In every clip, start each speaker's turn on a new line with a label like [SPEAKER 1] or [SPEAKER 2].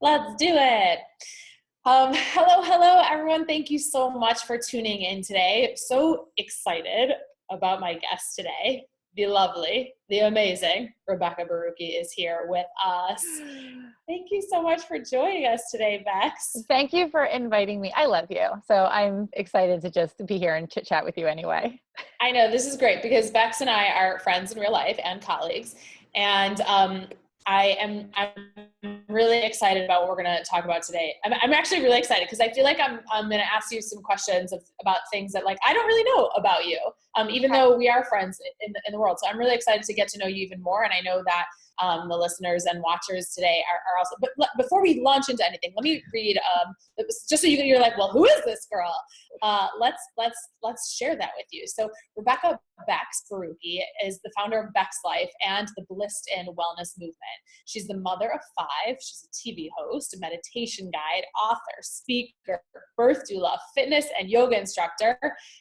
[SPEAKER 1] Let's do it. Hello, everyone. Thank you so much for tuning in today. So excited about my guest today. The lovely, the amazing Rebekah Borucki is here with us. Thank you so much for joining us today, Bex.
[SPEAKER 2] Thank you for inviting me. I love you. So I'm excited to just be here and chit chat with you anyway.
[SPEAKER 1] I know this is great because Bex and I are friends in real life and colleagues. And I'm really excited about what we're going to talk about today. I'm actually really excited because I feel like I'm going to ask you some questions about things that I don't really know about you, even though we are friends in the world. So I'm really excited to get to know you even more. And I know that the listeners and watchers today are also, but before we launch into anything, let me read, just so you're like, well, who is this girl? Let's share that with you. So Rebekah Bex Borucki is the founder of Bex Life and the Blissed In Wellness Movement. She's the mother of 5. She's a TV host, a meditation guide, author, speaker, birth doula, fitness and yoga instructor,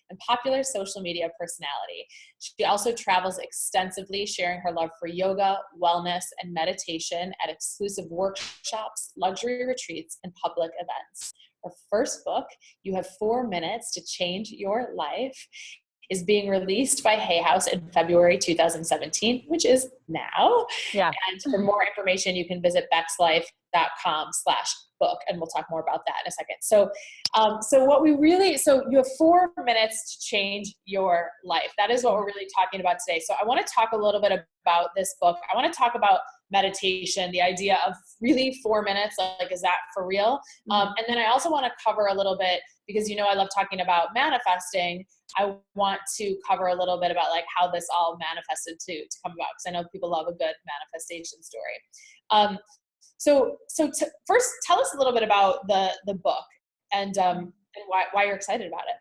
[SPEAKER 1] and popular social media personality. She also travels extensively, sharing her love for yoga, wellness, and meditation at exclusive workshops, luxury retreats, and public events. Her first book, You Have 4 Minutes to Change Your Life, is being released by Hay House in February 2017, which is now.
[SPEAKER 2] Yeah.
[SPEAKER 1] And for more information, you can visit bexlife.com/book, and we'll talk more about that in a second. So you have 4 minutes to change your life. That is what we're really talking about today. So I want to talk a little bit about this book. I want to talk about meditation, the idea of really 4 minutes, is that for real? And then I also want to cover a little bit, because I love talking about manifesting. I want to cover a little bit about how this all manifested to come about, because I know people love a good manifestation story. First, tell us a little bit about the book and why you're excited about it.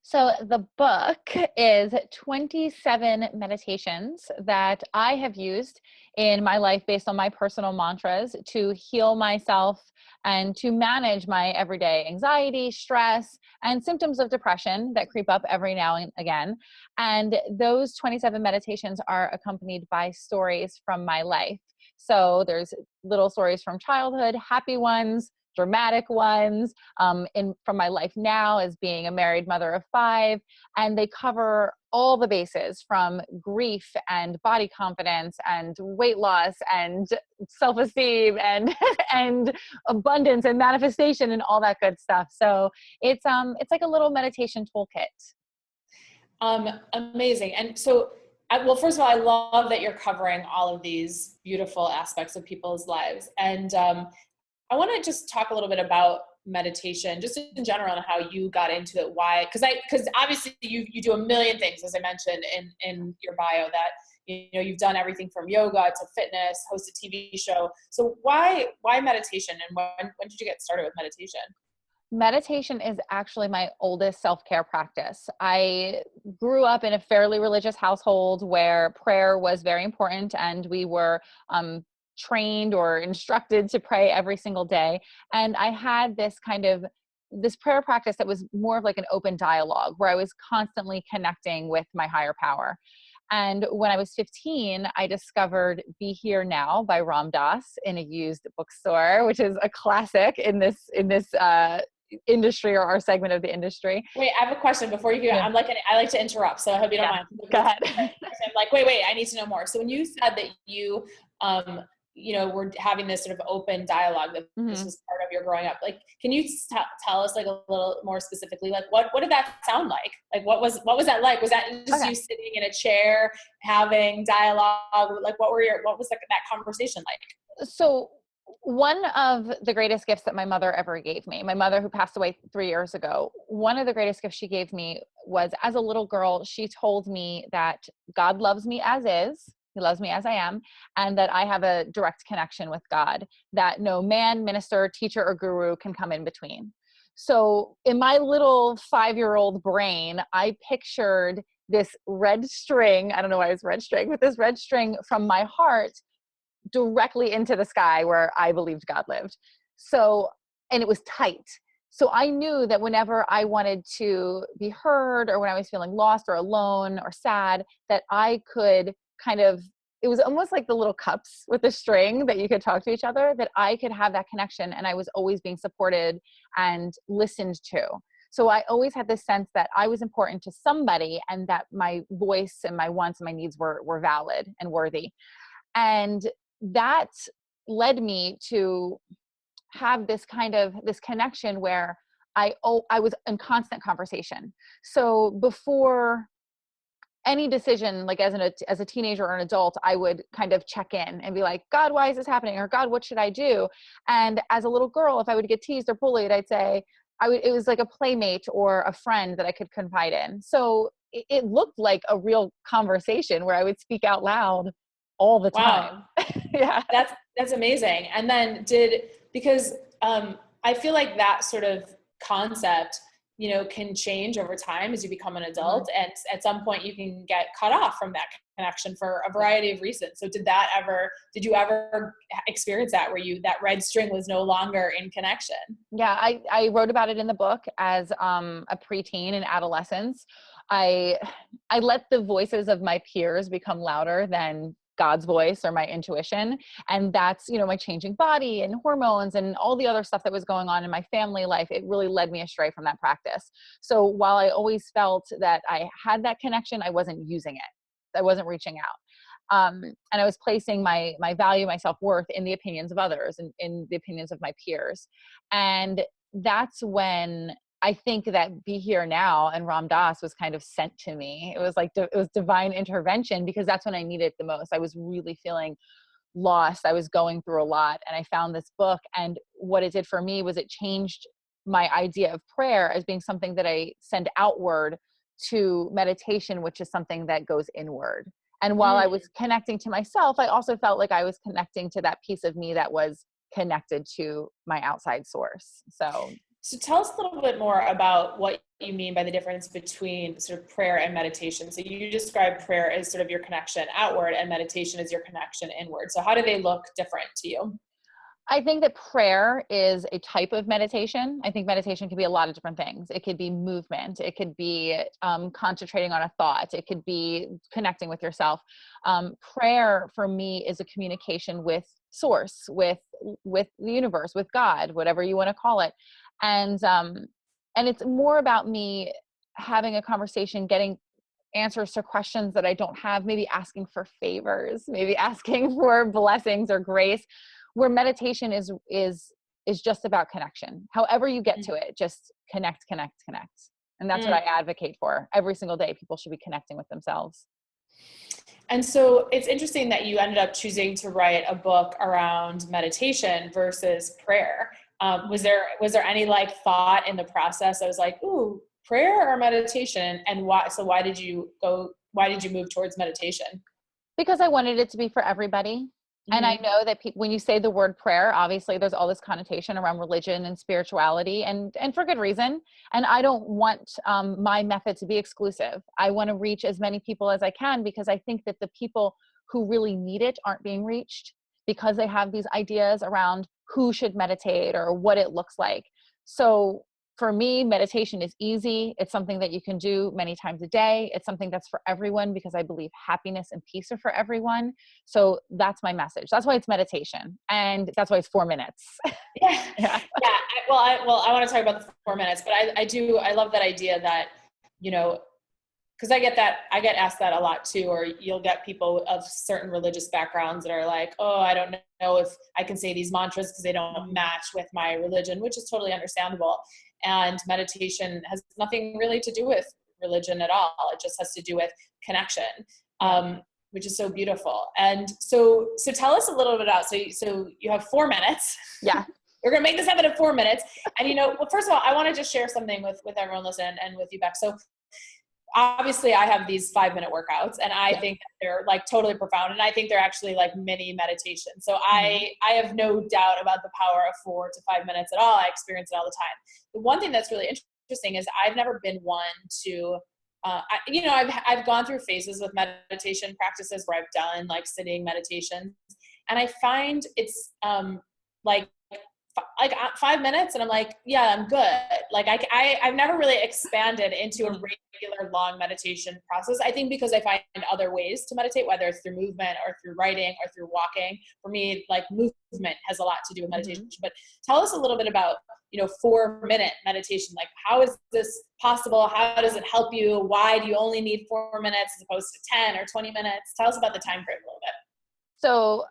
[SPEAKER 2] So the book is 27 meditations that I have used in my life based on my personal mantras to heal myself and to manage my everyday anxiety, stress, and symptoms of depression that creep up every now and again. And those 27 meditations are accompanied by stories from my life. So there's little stories from childhood, happy ones, dramatic ones, from my life now as being a married mother of 5. And they cover all the bases from grief and body confidence and weight loss and self-esteem and and abundance and manifestation and all that good stuff. So it's like a little meditation toolkit.
[SPEAKER 1] Amazing. And so, well, first of all, I love that you're covering all of these beautiful aspects of people's lives. And I want to just talk a little bit about meditation, just in general, and how you got into it. Why? Because obviously you do a million things, as I mentioned in your bio, that you've done everything from yoga to fitness, host a TV show. So why meditation, and when did you get started with meditation?
[SPEAKER 2] Meditation is actually my oldest self-care practice. I grew up in a fairly religious household where prayer was very important, and we were trained or instructed to pray every single day. And I had this prayer practice that was more of like an open dialogue where I was constantly connecting with my higher power. And when I was 15, I discovered Be Here Now by Ram Dass in a used bookstore, which is a classic in this industry, or our segment of the industry.
[SPEAKER 1] Wait, I have a question before you go. Yeah. I like to interrupt, so I hope you don't mind.
[SPEAKER 2] Go ahead.
[SPEAKER 1] I'm like, wait, I need to know more. So when you said that you we're having this sort of open dialogue, that this was part of your growing up. Can you tell us a little more specifically, what did that sound like? What was that like? Was that just you sitting in a chair having dialogue? What was that conversation like?
[SPEAKER 2] So one of the greatest gifts that my mother ever gave me, my mother who passed away 3 years ago, one of the greatest gifts she gave me was, as a little girl, she told me that God loves me as is. He loves me as I am, and that I have a direct connection with God, that no man, minister, teacher, or guru can come in between. So in my little 5-year-old brain, I pictured this red string, I don't know why it's red string, but this red string from my heart directly into the sky where I believed God lived. So, and it was tight. So I knew that whenever I wanted to be heard, or when I was feeling lost or alone or sad, that I could kind of it was almost like the little cups with the string that you could talk to each other, that I could have that connection, and I was always being supported and listened to. So I always had this sense that I was important to somebody, and that my voice and my wants and my needs were valid and worthy. And that led me to have this connection where I was in constant conversation. So before any decision, like as a teenager or an adult, I would kind of check in and be like, God, why is this happening? Or God, what should I do? And as a little girl, if I would get teased or bullied, I'd say, it was like a playmate or a friend that I could confide in. So it looked like a real conversation where I would speak out loud all the time.
[SPEAKER 1] Wow.
[SPEAKER 2] Yeah.
[SPEAKER 1] That's amazing. And then because I feel like that sort of concept, can change over time as you become an adult. And at some point you can get cut off from that connection for a variety of reasons. So did you ever experience that where that red string was no longer in connection?
[SPEAKER 2] Yeah. I wrote about it in the book as a preteen and adolescence. I let the voices of my peers become louder than God's voice or my intuition. And that's, my changing body and hormones and all the other stuff that was going on in my family life. It really led me astray from that practice. So while I always felt that I had that connection, I wasn't using it. I wasn't reaching out. And I was placing my value, my self-worth in the opinions of others and in the opinions of my peers. And that's when I think that Be Here Now and Ram Dass was kind of sent to me. It was like, it was divine intervention, because that's when I needed it the most. I was really feeling lost. I was going through a lot, and I found this book, and what it did for me was it changed my idea of prayer as being something that I send outward, to meditation, which is something that goes inward. And while I was connecting to myself, I also felt like I was connecting to that piece of me that was connected to my outside source.
[SPEAKER 1] So tell us a little bit more about what you mean by the difference between sort of prayer and meditation. So you describe prayer as sort of your connection outward, and meditation as your connection inward. So how do they look different to you?
[SPEAKER 2] I think that prayer is a type of meditation. I think meditation can be a lot of different things. It could be movement. It could be concentrating on a thought. It could be connecting with yourself. Prayer for me is a communication with source, with the universe, with God, whatever you want to call it. And it's more about me having a conversation, getting answers to questions that I don't have, maybe asking for favors, maybe asking for blessings or grace, where meditation is just about connection. However you get to it, just connect. And that's what I advocate for. Every single day, people should be connecting with themselves.
[SPEAKER 1] And so it's interesting that you ended up choosing to write a book around meditation versus prayer. Was there any thought in the process that was like, ooh, prayer or meditation? And why did you move towards meditation?
[SPEAKER 2] Because I wanted it to be for everybody. And I know that when you say the word prayer, obviously there's all this connotation around religion and spirituality, and for good reason. And I don't want my method to be exclusive. I want to reach as many people as I can, because I think that the people who really need it aren't being reached, because they have these ideas around who should meditate or what it looks like. So for me, meditation is easy. It's something that you can do many times a day. It's something that's for everyone, because I believe happiness and peace are for everyone. So that's my message. That's why it's meditation. And that's why it's 4 minutes.
[SPEAKER 1] Yeah. Well, I want to talk about the 4 minutes, but I love that idea that, because I get asked that a lot too, or you'll get people of certain religious backgrounds that are like, oh, I don't know if I can say these mantras because they don't match with my religion, which is totally understandable. And meditation has nothing really to do with religion at all. It just has to do with connection, which is so beautiful. And so tell us a little bit about, so you have 4 minutes.
[SPEAKER 2] Yeah.
[SPEAKER 1] We're going to make this happen in 4 minutes. And, well, first of all, I want to just share something with everyone listening and with you, Beck. So obviously I have these 5-minute workouts, and I think that they're totally profound. And I think they're actually mini meditation. So I have no doubt about the power of 4 to 5 minutes at all. I experience it all the time. The one thing that's really interesting is I've never been one to, I've gone through phases with meditation practices where I've done sitting meditations, and I find it's like 5 minutes, and I'm like, yeah, I'm good. Like I've never really expanded into a regular long meditation process. I think because I find other ways to meditate, whether it's through movement or through writing or through walking. For me, like movement has a lot to do with meditation. But tell us a little bit about, 4-minute meditation. Like, how is this possible? How does it help you? Why do you only need 4 minutes as opposed to 10 or 20 minutes? Tell us about the time frame a little bit.
[SPEAKER 2] So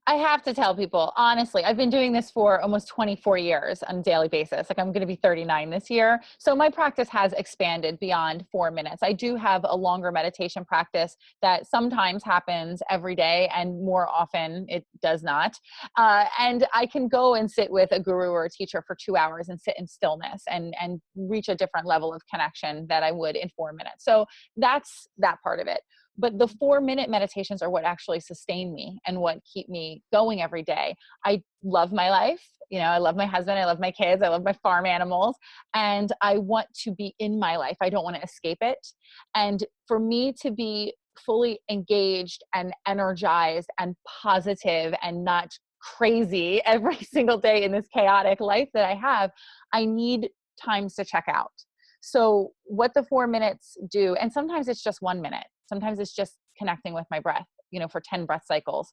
[SPEAKER 2] I have to tell people, honestly, I've been doing this for almost 24 years on a daily basis. Like, I'm going to be 39 this year. So my practice has expanded beyond 4 minutes. I do have a longer meditation practice that sometimes happens every day, and more often it does not. And I can go and sit with a guru or a teacher for 2 hours and sit in stillness and reach a different level of connection that I would in 4 minutes. So that's that part of it. But the 4-minute meditations are what actually sustain me and what keep me going every day. I love my life. I love my husband. I love my kids. I love my farm animals. And I want to be in my life. I don't want to escape it. And for me to be fully engaged and energized and positive and not crazy every single day in this chaotic life that I have, I need times to check out. So what the 4 minutes do, and sometimes it's just 1 minute. Sometimes it's just connecting with my breath, for 10 breath cycles.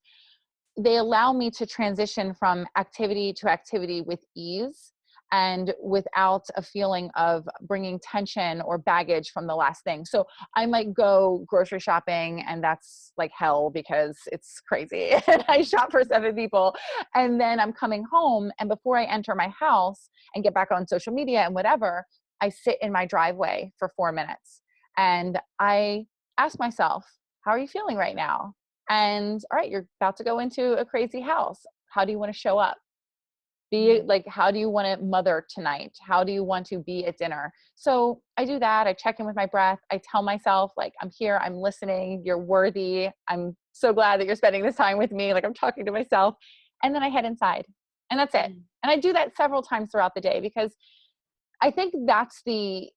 [SPEAKER 2] They allow me to transition from activity to activity with ease and without a feeling of bringing tension or baggage from the last thing. So I might go grocery shopping, and that's like hell because it's crazy. And I shop for 7 people, and then I'm coming home, and before I enter my house and get back on social media and whatever, I sit in my driveway for 4 minutes and I ask myself, how are you feeling right now? And all right, you're about to go into a crazy house. How do you want to show up? How do you want to mother tonight? How do you want to be at dinner? So I do that. I check in with my breath. I tell myself, like, I'm here, I'm listening, you're worthy. I'm so glad that you're spending this time with me. Like, I'm talking to myself. And then I head inside, and that's it. And I do that several times throughout the day because I think that's the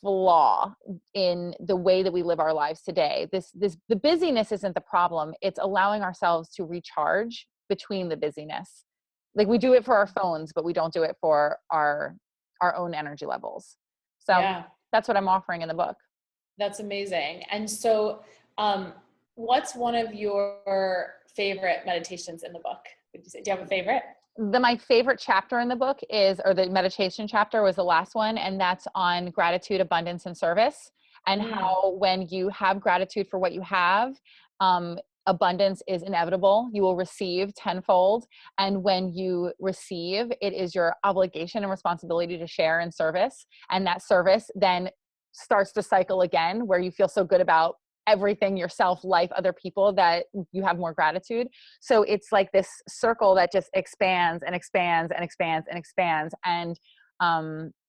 [SPEAKER 2] flaw in the way that we live our lives today. The busyness isn't the problem. It's allowing ourselves to recharge between the busyness. Like, we do it for our phones, but we don't do it for our own energy levels. So that's what I'm offering in the book.
[SPEAKER 1] That's amazing. And so, what's one of your favorite meditations in the book? Would you say? Do you have a favorite?
[SPEAKER 2] My favorite chapter in the book or the meditation chapter was the last one. And that's on gratitude, abundance, and service, and how when you have gratitude for what you have, abundance is inevitable. You will receive tenfold. And when you receive, it is your obligation and responsibility to share in service. And that service then starts the cycle again, where you feel so good about everything, yourself, life, other people, that you have more gratitude. So it's like this circle that just expands and expands and expands and expands. And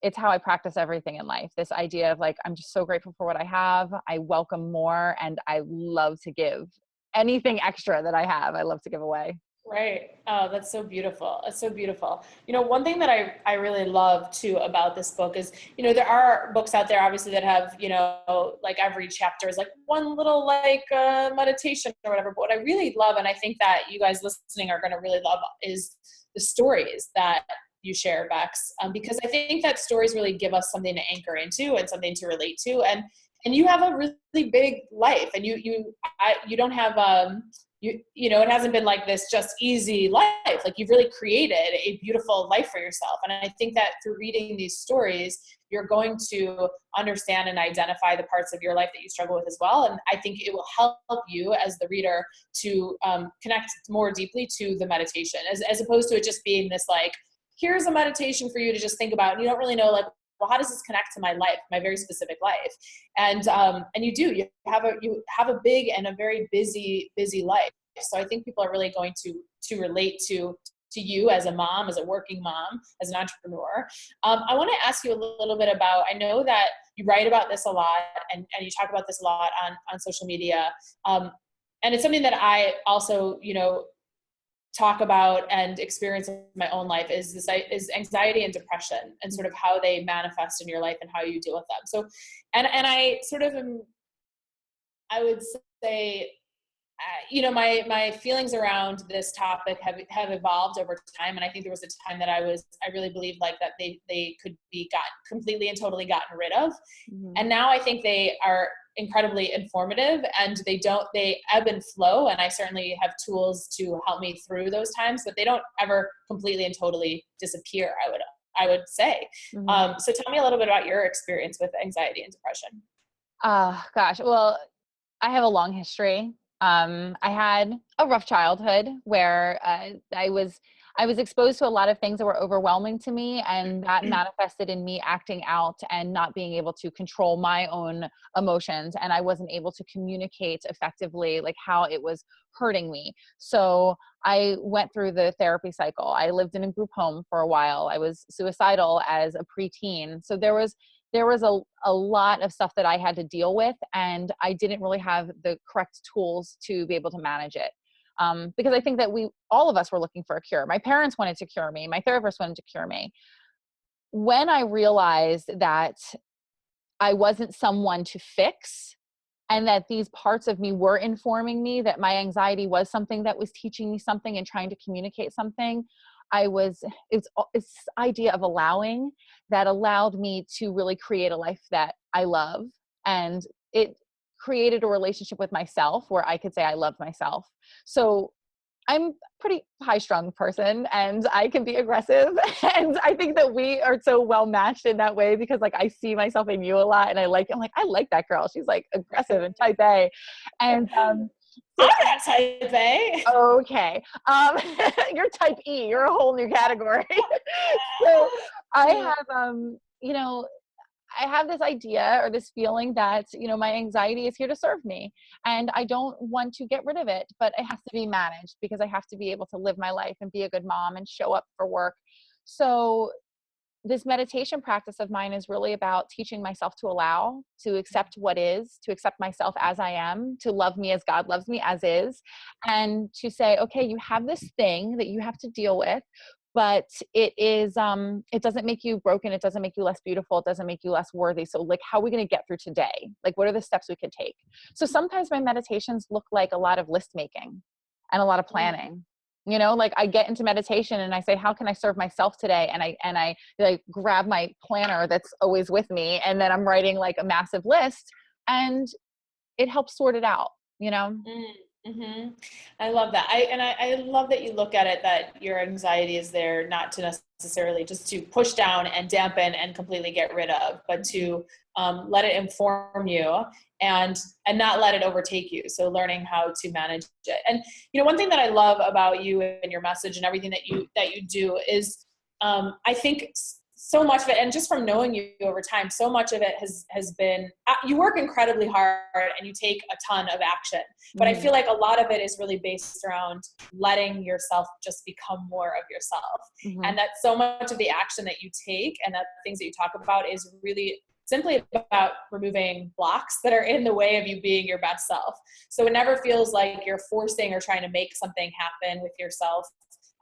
[SPEAKER 2] it's how I practice everything in life. This idea of like, I'm just so grateful for what I have. I welcome more, and I love to give anything extra that I have. I love to give away.
[SPEAKER 1] Right. Oh, that's so beautiful. That's so beautiful. One thing that I really love too about this book is, there are books out there obviously that have, like every chapter is like one little meditation or whatever. But what I really love, and I think that you guys listening are going to really love, is the stories that you share, Bex, because I think that stories really give us something to anchor into and something to relate to. And you have a really big life, and you don't have, it hasn't been like this just easy life. Like, you've really created a beautiful life for yourself. And I think that through reading these stories, you're going to understand and identify the parts of your life that you struggle with as well. And I think it will help you as the reader to connect more deeply to the meditation, as opposed to it just being this like, here's a meditation for you to just think about. And you don't really know, like, well, how does this connect to my life, my very specific life? And you have a big and a very busy life. So I think people are really going to relate to you as a mom, as a working mom, as an entrepreneur. I want to ask you a little bit about, I know that you write about this a lot and you talk about this a lot on social media. And it's something that I also, talk about and experience in my own life is anxiety and depression, and sort of how they manifest in your life and how you deal with them. So, and I sort of I would say, my feelings around this topic have evolved over time. And I think there was a time that I really believed like that they could be gotten completely and totally gotten rid of.
[SPEAKER 2] Mhm.
[SPEAKER 1] And now I think they are incredibly informative, and they ebb and flow. And I certainly have tools to help me through those times, but they don't ever completely and totally disappear, I would say.
[SPEAKER 2] Mhm.
[SPEAKER 1] So tell me a little bit about your experience with anxiety and depression.
[SPEAKER 2] Gosh. Well, I have a long history. I had a rough childhood where I was exposed to a lot of things that were overwhelming to me, and that manifested in me acting out and not being able to control my own emotions, and I wasn't able to communicate effectively like how it was hurting me. So I went through the therapy cycle. I lived in a group home for a while. I was suicidal as a preteen. So there was a lot of stuff that I had to deal with, and I didn't really have the correct tools to be able to manage it. Because I think that all of us were looking for a cure. My parents wanted to cure me. My therapist wanted to cure me. When I realized that I wasn't someone to fix, and that these parts of me were informing me, that my anxiety was something that was teaching me something and trying to communicate something, it's this idea of allowing that allowed me to really create a life that I love. And it created a relationship with myself where I could say I love myself. So I'm a pretty high strung person, and I can be aggressive. And I think that we are so well matched in that way, because like I see myself in you a lot, and I'm like, I like that girl. She's like aggressive and type A. And
[SPEAKER 1] I'm
[SPEAKER 2] so
[SPEAKER 1] not type A.
[SPEAKER 2] okay. You're type E. You're a whole new category. So I have I have this idea or this feeling that, my anxiety is here to serve me, and I don't want to get rid of it, but it has to be managed because I have to be able to live my life and be a good mom and show up for work. So this meditation practice of mine is really about teaching myself to allow, to accept what is, to accept myself as I am, to love me as God loves me as is, and to say, okay, you have this thing that you have to deal with, but it doesn't make you broken. It doesn't make you less beautiful. It doesn't make you less worthy. So like, how are we going to get through today? Like, what are the steps we could take? So sometimes my meditations look like a lot of list making and a lot of planning. Like I get into meditation and I say, how can I serve myself today? And I like grab my planner that's always with me. And then I'm writing like a massive list, and it helps sort it out,
[SPEAKER 1] Mm-hmm. I love that. I love that you look at it, that your anxiety is there not to necessarily just to push down and dampen and completely get rid of, but to let it inform you and not let it overtake you. So learning how to manage it. And one thing that I love about you and your message and everything that you do is I think so much of it, and just from knowing you over time, so much of it has been, you work incredibly hard and you take a ton of action, but I feel like a lot of it is really based around letting yourself just become more of yourself.
[SPEAKER 2] Mm-hmm.
[SPEAKER 1] And that so much of the action that you take and that things that you talk about is really simply about removing blocks that are in the way of you being your best self. So it never feels like you're forcing or trying to make something happen with yourself.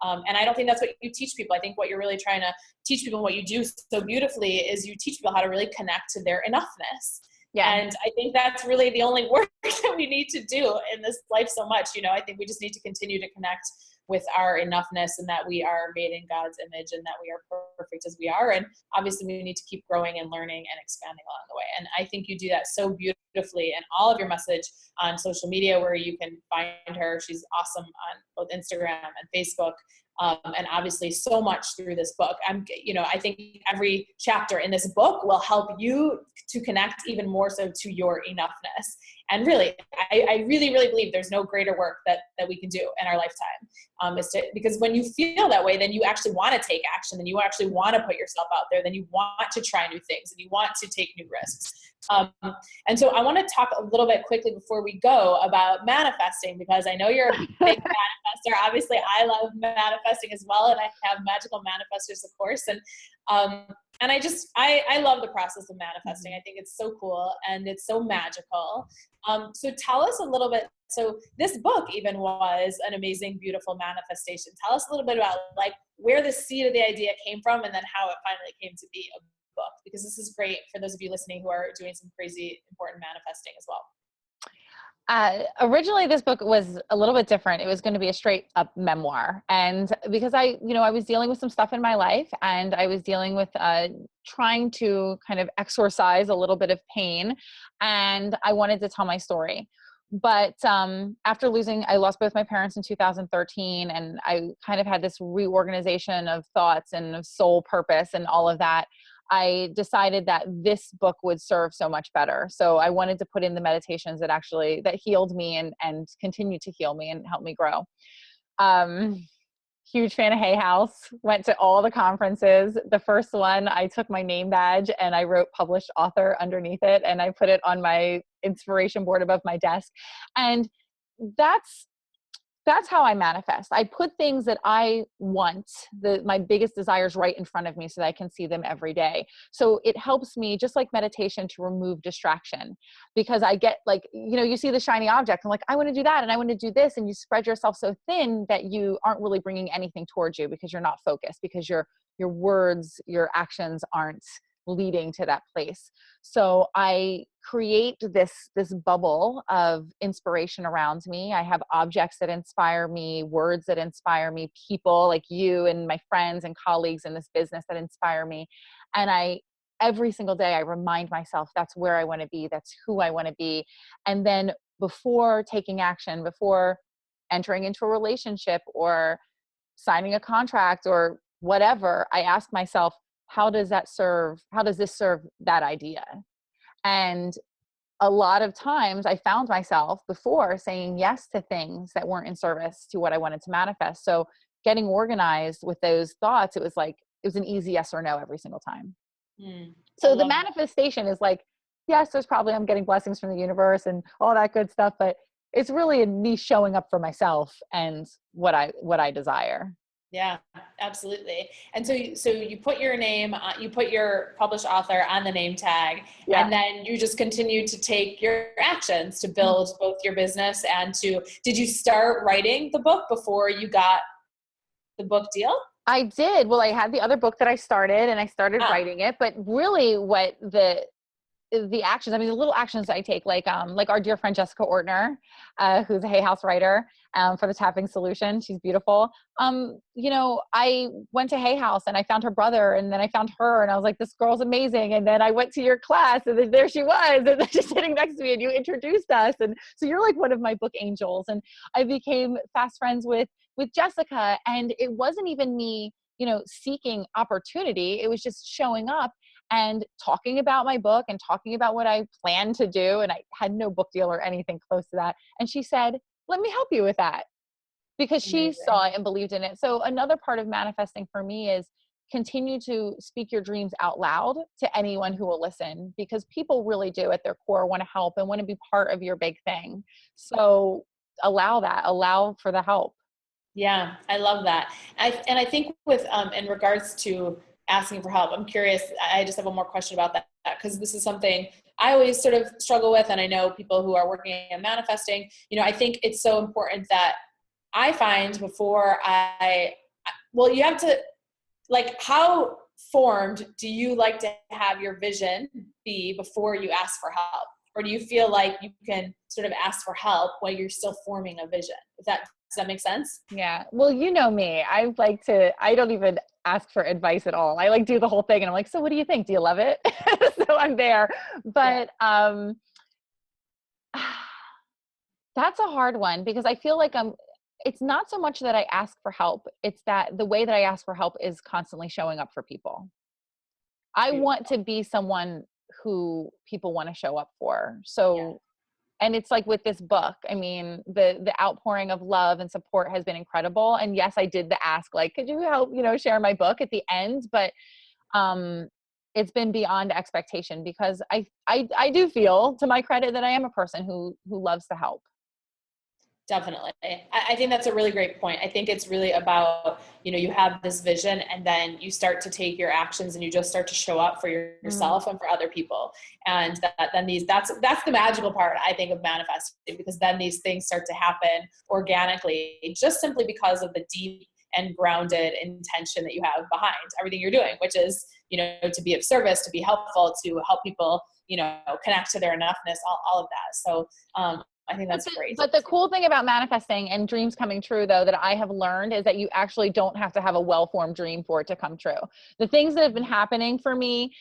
[SPEAKER 1] And I don't think that's what you teach people. I think what you're really trying to teach people, what you do so beautifully, is you teach people how to really connect to their enoughness. Yeah. And I think that's really the only work that we need to do in this life so much. I think we just need to continue to connect with our enoughness, and that we are made in God's image, and that we are perfect as we are. And obviously we need to keep growing and learning and expanding along the way. And I think you do that so beautifully in all of your message on social media, where you can find her. She's awesome on both Instagram and Facebook. And obviously so much through this book. I think every chapter in this book will help you to connect even more so to your enoughness. And really, I really, really believe there's no greater work that we can do in our lifetime. Because when you feel that way, then you actually want to take action, then you actually want to put yourself out there, then you want to try new things, and you want to take new risks. And so I want to talk a little bit quickly before we go about manifesting, because I know you're a big manifester. Obviously, I love manifesting as well, and I have Magical Manifestors, of course. And I love the process of manifesting. I think it's so cool and it's so magical. So tell us a little bit. So this book even was an amazing, beautiful manifestation. Tell us a little bit about like where the seed of the idea came from, and then how it finally came to be a book, because this is great for those of you listening who are doing some crazy important manifesting as well.
[SPEAKER 2] Originally, this book was a little bit different. It was going to be a straight up memoir. And because I was dealing with some stuff in my life, and I was dealing with trying to kind of exorcise a little bit of pain, and I wanted to tell my story. But after I lost both my parents in 2013, and I kind of had this reorganization of thoughts and of soul purpose and all of that. I decided that this book would serve so much better. So I wanted to put in the meditations that healed me and continue to heal me and help me grow. Huge fan of Hay House, went to all the conferences. The first one, I took my name badge and I wrote published author underneath it, and I put it on my inspiration board above my desk. And that's how I manifest. I put things that I want, my biggest desires, right in front of me so that I can see them every day. So it helps me, just like meditation, to remove distraction, because I get you see the shiny object. I'm like, I want to do that and I want to do this. And you spread yourself so thin that you aren't really bringing anything towards you, because you're not focused, because your words, your actions aren't leading to that place. So I create this bubble of inspiration around me. I have objects that inspire me, words that inspire me, people like you and my friends and colleagues in this business that inspire me. And every single day I remind myself that's where I want to be, that's who I want to be. And then before taking action, before entering into a relationship or signing a contract or whatever, I ask myself, how does this serve that idea? And a lot of times I found myself before saying yes to things that weren't in service to what I wanted to manifest. So getting organized with those thoughts, it was an easy yes or no every single time. So the manifestation is like, yes, I'm getting blessings from the universe and all that good stuff, but it's really me showing up for myself and what I desire.
[SPEAKER 1] Yeah, absolutely. And so you put your name, you put your published author on the name tag, and then you just continue to take your actions to build both your business did you start writing the book before you got the book deal?
[SPEAKER 2] I did. Well, I had the other book that I started, and I started writing it, but really what the actions, the little actions that I take, like our dear friend Jessica Ortner, who's a Hay House writer for the Tapping Solution. She's beautiful. I went to Hay House and I found her brother, and then I found her, and I was like, this girl's amazing. And then I went to your class, and then there she was, and then she's sitting next to me, and you introduced us. And so you're like one of my book angels. And I became fast friends with Jessica. And it wasn't even me, seeking opportunity. It was just showing up and talking about my book and talking about what I planned to do. And I had no book deal or anything close to that. And she said, let me help you with that, because she saw it and believed in it. So another part of manifesting for me is continue to speak your dreams out loud to anyone who will listen, because people really do at their core want to help and want to be part of your big thing. So allow for the help.
[SPEAKER 1] Yeah, I love that. And I think with, in regards to asking for help, I'm curious, I just have one more question about that, because this is something I always sort of struggle with. And I know people who are working and manifesting, I think it's so important that I find you have to, how formed do you like to have your vision be before you ask for help? Or do you feel like you can sort of ask for help while you're still forming a vision? Does that make sense?
[SPEAKER 2] Yeah. Well, you know me, I don't even ask for advice at all. I do the whole thing, and I'm like, so what do you think? Do you love it? So I'm there. But that's a hard one, because I feel like it's not so much that I ask for help. It's that the way that I ask for help is constantly showing up for people. I want to be someone who people want to show up for. So, and it's like with this book, the outpouring of love and support has been incredible. And yes, I did the ask, could you help, share my book at the end? But it's been beyond expectation, because I do feel, to my credit, that I am a person who loves to help.
[SPEAKER 1] Definitely. I think that's a really great point. I think it's really about, you have this vision, and then you start to take your actions, and you just start to show up for yourself and for other people. And that's the magical part, I think, of manifesting, because then these things start to happen organically, just simply because of the deep and grounded intention that you have behind everything you're doing, which is, to be of service, to be helpful, to help people, connect to their enoughness, all of that. So, I think that's great.
[SPEAKER 2] But the cool thing about manifesting and dreams coming true, though, that I have learned is that you actually don't have to have a well-formed dream for it to come true. The things that have been happening for me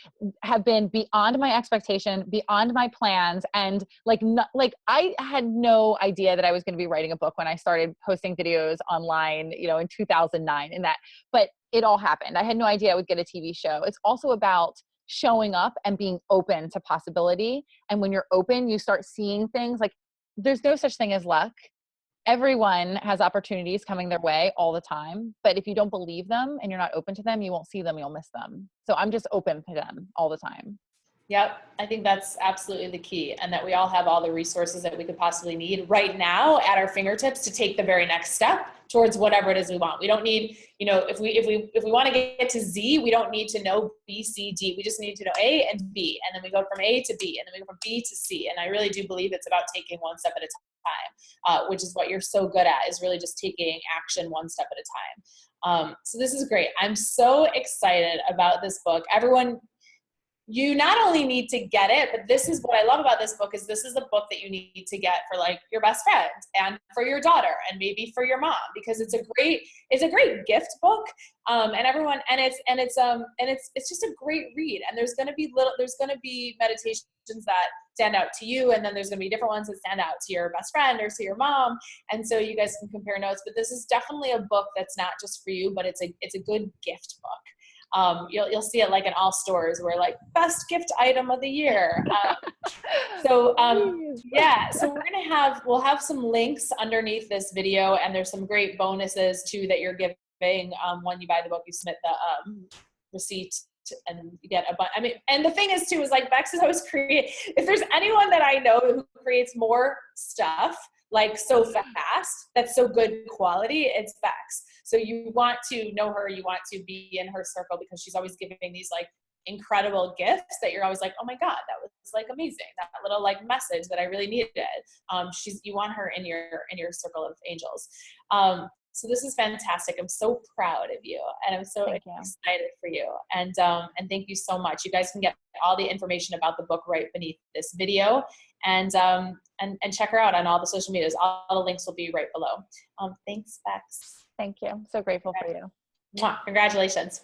[SPEAKER 2] have been beyond my expectation, beyond my plans. And like I had no idea that I was going to be writing a book when I started posting videos online, you know, in 2009 and that, but it all happened. I had no idea I would get a TV show. It's also about showing up and being open to possibility. And when you're open, you start seeing things. Like, there's no such thing as luck. Everyone has opportunities coming their way all the time. But if you don't believe them and you're not open to them, you won't see them, you'll miss them. So I'm just open to them all the time.
[SPEAKER 1] Yep. I think that's absolutely the key, and that we all have all the resources that we could possibly need right now at our fingertips to take the very next step towards whatever it is we want. We don't need, you know, if we want to get to Z, we don't need to know B, C, D. We just need to know A and B. And then we go from A to B, and then we go from B to C. And I really do believe it's about taking one step at a time, which is what you're so good at, is really just taking action one step at a time. So this is great. I'm so excited about this book. Everyone, you not only need to get it, but this is what I love about this book, is this is a book that you need to get for like your best friend and for your daughter and maybe for your mom, because it's a great gift book. And it's just a great read. And there's going to be meditations that stand out to you. And then there's going to be different ones that stand out to your best friend or to your mom. And so you guys can compare notes, but this is definitely a book that's not just for you, but it's a good gift book. You'll see it like in all stores where like best gift item of the year. So we'll have some links underneath this video, and there's some great bonuses too that you're giving. When you buy the book, you submit the receipt and you get a bunch. I mean, and the thing is too, is like Bex is always create. If there's anyone that I know who creates more stuff like so fast, that's so good quality, it's Bex. So you want to know her, you want to be in her circle, because she's always giving these like incredible gifts that you're always like, oh my God, that was like amazing. That little like message that I really needed. You want her in your circle of angels. So this is fantastic. I'm so proud of you, and I'm so excited for you. And thank you so much. You guys can get all the information about the book right beneath this video, and check her out on all the social medias. All the links will be right below. Thanks, Bex.
[SPEAKER 2] Thank you. I'm so grateful for you.
[SPEAKER 1] Mwah. Congratulations.